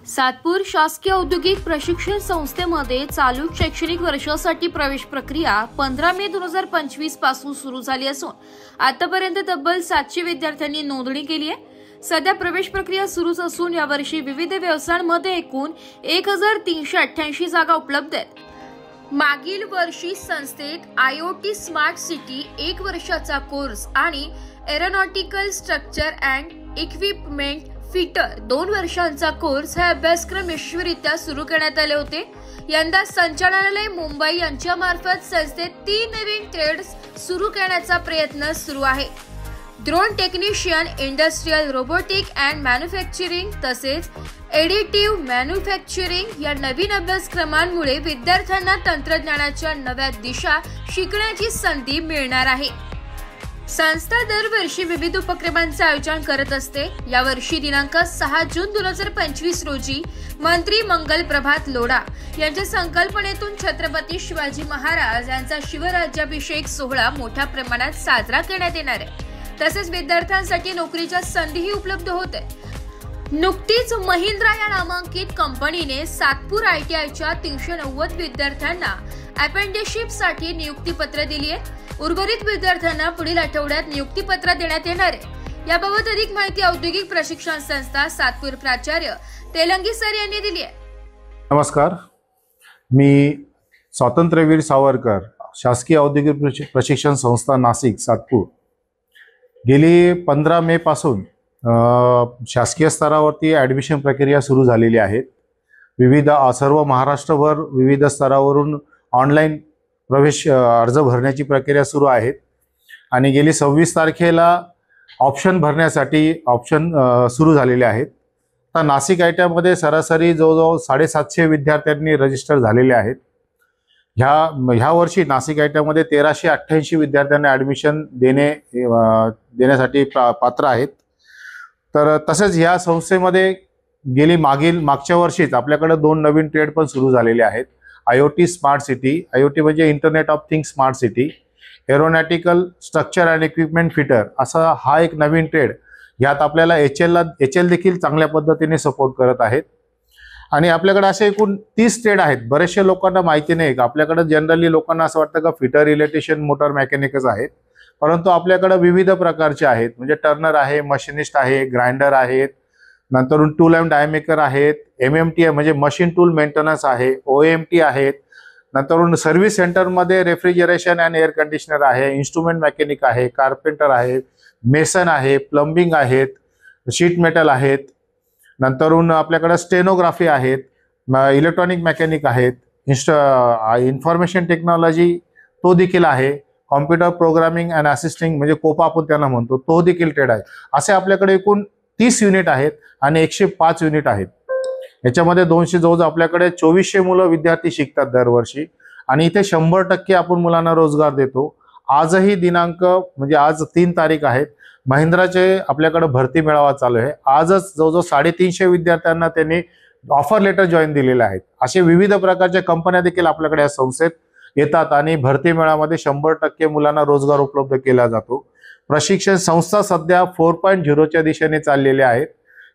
सातपूर शासकीय औद्योगिक प्रशिक्षण संस्थेमध्ये चालू शैक्षणिक वर्षासाठी प्रवेश प्रक्रिया 15 मे 2025 पासून सुरू झाली असून आतापर्यंत तब्बल 700 विद्यार्थ्यांनी नोंदणी केली आहे। सध्या प्रवेश प्रक्रिया सुरूच असून यावर्षी विविध व्यवसायांमध्ये एकूण 1388 जागा उपलब्ध आहेत। मागील वर्षी संस्थेत IoT स्मार्ट सिटी 1 वर्षाचा कोर्स आणि aeronautical structure and equipment fitter 2 वर्षांचा कोर्स हे अभ्यासक्रम यशस्वीरित्या सुरू करण्यात आले होते। यंदा संचालनालय मुंबई यांच्या मार्फत संस्थेत 3 नवीन ट्रेड्स सुरू करण्याचा प्रयत्न सुरू आहे। Drone technician, industrial robotic and manufacturing तसेच एडिटिव्ह मॅन्युफॅक्चरिंग या नवीन अभ्यासक्रमांमुळे विद्यार्थ्यांना तंत्रज्ञानाच्या नव्या दिशा शिकण्याची संधी मिळणार आहे। संस्था दरवर्षी विविध उपक्रमांचे आयोजन करत असते। यावर्षी दिनांक 6 जून 2025 रोजी मंत्री मंगल प्रभात लोढा यांच्या संकल्पनेतून छत्रपती शिवाजी महाराज यांचा शिवराज्याभिषेक सोहळा मोठ्या प्रमाणात साजरा करण्यात येणार आहे। तसेच विद्यार्थ्यांसाठी नोकरीच्या संधीही उपलब्ध होत आहेत। नुकतीच महिंद्रा या नामांकित कंपनीने सातपूर ITIच्या 390 विद्यार्थ्यांना अप्रेंटिसशिप साठी नियुक्तीपत्र दिली आहे। उर्वरित विद्यार्थ्यांना पुढील आठवड्यात नियुक्तीपत्र देण्यात येणार आहे। याबाबत अधिक माहिती औद्योगिक प्रशिक्षण संस्था सातपूर प्राचार्य तेलंगी सर यांनी दिली आहे। नमस्कार, मी स्वातंत्र्यवीर सावरकर, शासकीय औद्योगिक प्रशिक्षण संस्था नाशिक सातपूर। गेली 15 मे पासून शासकीय स्तरावरती ॲडमिशन प्रक्रिया सुरू झालेली आहे। विविध सर्व महाराष्ट्रभर विविध स्तरावरून ऑनलाईन प्रवेश अर्ज भरण्याची प्रक्रिया सुरू आहे आणि गेली 26 तारखेला ऑप्शन भरण्यासाठी ऑप्शन सुरू झालेले आहेत। तर नाशिक ITIमध्ये सरासरी जवळजवळ 750 विद्यार्थ्यांनी रजिस्टर झालेले आहेत। ह्या वर्षी नाशिक ITIमध्ये 1388 विद्यार्थ्यांना ॲडमिशन देण्यासाठी पात्र आहेत। तर तसेच ह्या संस्थेमध्ये मागच्या वर्षीच आपल्याकडे 2 नवीन ट्रेड पण सुरू झालेले आहेत। IoT स्मार्ट सिटी, IoT म्हणजे internet of things smart city, aeronautical structure and equipment fitter असा हा एक नवीन ट्रेड। यात आपल्याला HL देखील चांगल्या पद्धतीने सपोर्ट करत आहेत आणि आपल्याकडे असे एकूण 30 ट्रेड आहेत। बरेचशा लोकांना माहिती नाही, आपल्याकडे जनरली लोकांना असं वाटतं का फिटर, इलेक्ट्रिशियन, मोटर मेकॅनिकच आहेत, परंतु आपल्याकडे विविध प्रकारचे आहेत। म्हणजे टर्नर आहे, मशिनिस्ट आहे, ग्राइंडर आहेत, नंतर टूल अँड डायमेकर आहेत, MMT म्हणजे मशीन टूल मेंटेनन्स आहे, OMT आहेत, नंतर सर्व्हिस सेंटरमध्ये रेफ्रिजरेशन अँड एअर कंडिशनर आहे, इन्स्ट्रुमेंट मेकॅनिक आहे, कार्पेंटर आहे, मेसन आहे, प्लंबिंग आहेत, शीट मेटल आहेत, नंतर आपल्याकडे स्टेनोग्राफी आहेत, इलेक्ट्रॉनिक मेकॅनिक आहेत, इन्फॉर्मेशन टेक्नॉलॉजी तो देखील आहे, कॉम्प्युटर प्रोग्रामिंग अँड असिस्टिंग म्हणजे कोपा आपण त्यांना म्हणतो तो देखील ट्रेड आहे। असे आपल्याकडे एकूण 30 युनिट आहेत आणि 105 युनिट आहेत। याच्यामध्ये 200 जवळ आपल्याकडे 2400 मुलं विद्यार्थी शिकतात दरवर्षी आणि इथे 100% आपण मुलांना रोजगार देतो। आजही दिनांक म्हणजे आज 3 तारीख आहेत, महिंद्राचे आपल्याकडे भरती मेळावा चालू आहे। आजच जवळजवळ 350 विद्यार्थ्यांना त्यांनी ऑफर लेटर जॉईन दिलेले आहेत। असे विविध प्रकारच्या कंपन्या देखील आपल्याकडे या संस्थेत येतात आणि भरती मेळाव्यामध्ये 100% मुलांना रोजगार उपलब्ध केला जातो। प्रशिक्षण संस्था सध्या 4.0च्या दिशेने चाललेले आहेत।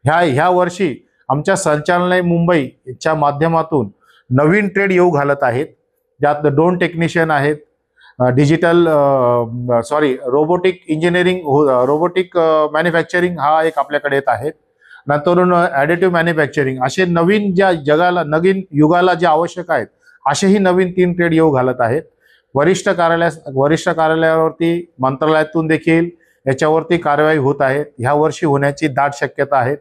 ह्या वर्षी आमच्या संचालनालय मुंबईच्या माध्यमातून नवीन ट्रेड येऊ घालत आहेत, ज्यात ड्रोन टेक्निशियन आहेत, रोबोटिक इंजिनिअरिंग, रोबोटिक मॅन्युफॅक्चरिंग हा एक आपल्याकडे येत आहे। नंतर ॲडिटिव्ह मॅन्युफॅक्चरिंग असे नवीन नवीन युगाला जे आवश्यक आहेत असेही नवीन 3 ट्रेड येऊ घालत आहेत। वरिष्ठ कार्यालयावरती मंत्रालयातून देखील याच्यावरती कारवाई होत आहे। ह्या वर्षी होण्याची दाट शक्यता आहे।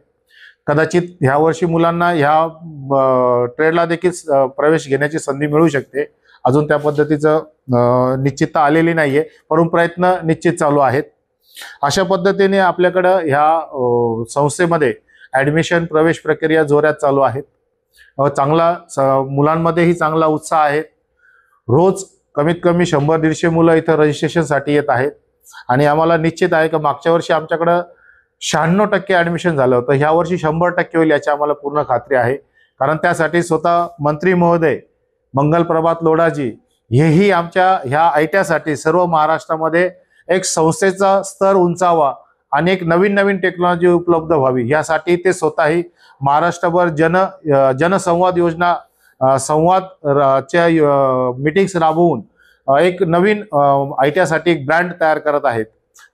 कदाचित ह्या वर्षी मुलांना ह्या ट्रेडला देखील प्रवेश घेण्याची संधी मिळू शकते। अजून त्या पद्धतीचं निश्चितता आलेली नाहीये, परंतु प्रयत्न निश्चित चालू आहेत। अशा पद्धतीने आपल्याकडे ह्या संस्थेमध्ये ॲडमिशन प्रवेश प्रक्रिया जोरात चालू आहेत। मुलांमध्येही चांगला उत्साह आहे। रोज कमीत कमी 100-150 मुलं इथं रजिस्ट्रेशनसाठी येत आहेत आणि आम्हाला निश्चित आहे की मागच्या वर्षी आमच्याकडे 96% ॲडमिशन झालं होतं, ह्या वर्षी 100% होईल याची आम्हाला पूर्ण खात्री आहे। कारण त्यासाठी स्वतः मंत्री महोदय मंगल प्रभात लोढाजी हेही आमच्या ह्या ITIसाठी सर्व महाराष्ट्रामध्ये एक संस्थेचा स्तर उंचावा आणि एक नवीन नवीन टेक्नॉलॉजी उपलब्ध व्हावी यासाठी ते स्वतःही महाराष्ट्रभर जनसंवाद योजना संवादच्या मीटिंग्स राबवून एक नवीन ITI साठी एक ब्रँड तयार करत आहेत.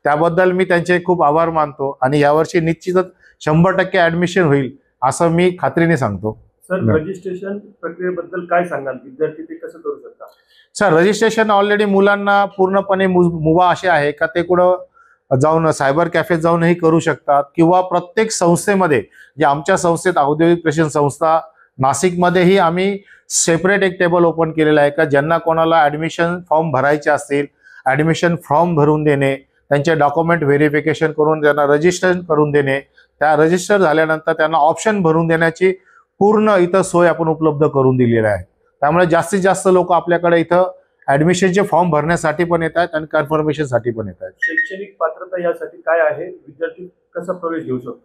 त्याबद्दल मी त्यांचे खूप आभार मानतो आणि यावर्षी निश्चितच 100% ऍडमिशन होईल असं मी खात्रीने सांगतो. सर, रजिस्ट्रेशन प्रक्रियेबद्दल काय सांगाल? विद्यार्थी ते कसं करू शकतात? सर, रजिस्ट्रेशन ऑलरेडी मुलांना पूर्णपणे मुभा असे आहे का ते कुठं जाऊन सायबर कॅफेत जाऊनही करू शकतात किंवा प्रत्येक संस्थेमध्ये जे आमच्या संस्थेत औद्योगिक प्रशिक्षण संस्था नाशिकमध्येही आम्ही सेपरेट एक टेबल ओपन केलेला आहे का ज्यांना कोणाला ऍडमिशन फॉर्म भरायचे असतील ऍडमिशन फॉर्म भरून देणे, त्यांचे डॉक्युमेंट व्हेरिफिकेशन करून त्यांना रजिस्ट्रेशन करून देणे, त्या रजिस्टर झाल्यानंतर त्यांना ऑप्शन भरून देण्याची पूर्ण इथं सोय आपण उपलब्ध करून दिलेली आहे. त्यामुळे जास्तीत जास्त लोक आपल्याकडे इथं ऍडमिशनचे फॉर्म भरण्यासाठी पण येत आहेत आणि कन्फर्मेशनसाठी पण येत आहेत. शैक्षणिक पात्रता यासाठी काय आहे? विद्यार्थी कसा प्रवेश घेऊ शकतो?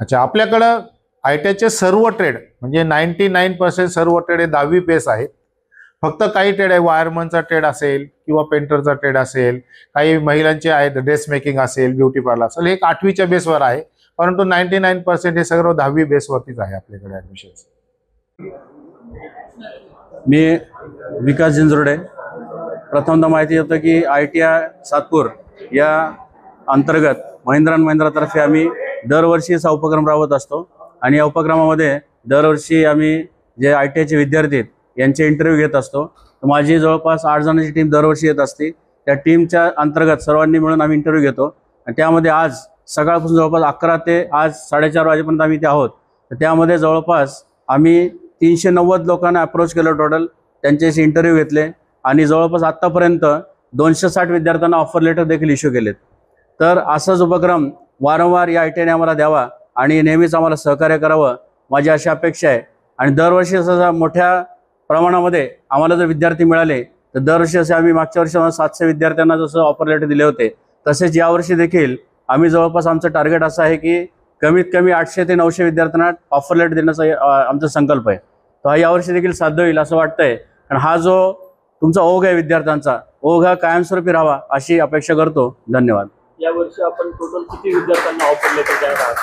अच्छा, आपल्याकडं ITIचे सर्व ट्रेड म्हणजे 99% सर्व ट्रेड हे 10वी बेस आहेत. फक्त काही ट्रेड आहे, वायरमनचा ट्रेड असेल किंवा पेंटरचा ट्रेड असेल, काही महिलांचे आहेत ड्रेस मेकिंग असेल, ब्युटी पार्लर असेल, एक 8वीच्या बेसवर आहे. परंतु 99% हे सगळं 10वी बेसवरतीच आहे आपल्याकडे ऍडमिशन. मी विकास जिंजुर्डे. प्रथमतः माहिती होतं की ITI सातपूर या अंतर्गत महिंद्रा & महिंद्रातर्फे आम्ही दरवर्षी असा उपक्रम राबवत असतो आणि या उपक्रमामध्ये दरवर्षी आम्ही जे ITIचे विद्यार्थी आहेत यांचे इंटरव्ह्यू घेत असतो. तर माझी जवळपास 8 जणांची टीम दरवर्षी येत असते. त्या टीमच्या अंतर्गत सर्वांनी मिळून आम्ही इंटरव्ह्यू घेतो आणि त्यामध्ये आज सकाळपासून जवळपास 11 ते आज 4:30 वाजेपर्यंत आम्ही इथे आहोत. तर त्यामध्ये जवळपास आम्ही 390 लोकांना अप्रोच केलं टोटल, त्यांच्याशी इंटरव्ह्यू घेतले आणि जवळपास आत्तापर्यंत 260 विद्यार्थ्यांना ऑफर लेटर देखील इश्यू केलेत. तर असाच उपक्रम वारंवार या ITIने आम्हाला द्यावा आणि नेहमीच आम्हाला सहकार्य करावं माझी अशी अपेक्षा आहे. आणि दरवर्षी असं मोठ्या प्रमाणामध्ये आम्हाला जर विद्यार्थी मिळाले तर दरवर्षी असे आम्ही मागच्या वर्षी 700 विद्यार्थ्यांना जसं ऑफर लेटर दिले होते तसेच यावर्षी देखील आम्ही जवळपास आमचं टार्गेट असं आहे की कमीत कमी 800 ते 900 विद्यार्थ्यांना ऑफर लेटर देण्याचा आमचा संकल्प आहे. तर हा यावर्षी देखील साध्य होईल असं वाटतंय. आणि हा जो तुमचा ओघ आहे विद्यार्थ्यांचा, ओघ हा कायमस्वरूपी राहावा अशी अपेक्षा करतो. धन्यवाद. यावर्षी आपण टोटल किती विद्यार्थ्यांना ऑफर लेटर देणार आहात?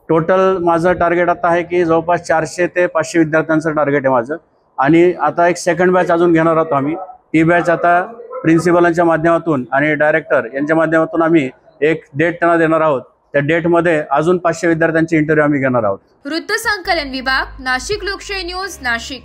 टोटल माझं टार्गेट आता आहे की जवळपास 400 ते 500 विद्यार्थ्यांचं टार्गेट आहे माझं. आणि आता एक सेकंड बॅच अजून घेणार आहोत आम्ही. ती बॅच आता प्रिन्सिपलांच्या माध्यमातून आणि डायरेक्टर यांच्या माध्यमातून आम्ही एक डेट त्यांना देणार आहोत. त्या डेटमध्ये अजून 500 विद्यार्थ्यांचे इंटरव्ह्यू आम्ही घेणार आहोत. वृत्तसंकलन विभाग, नाशिक लोकशाही न्यूज, नाशिक.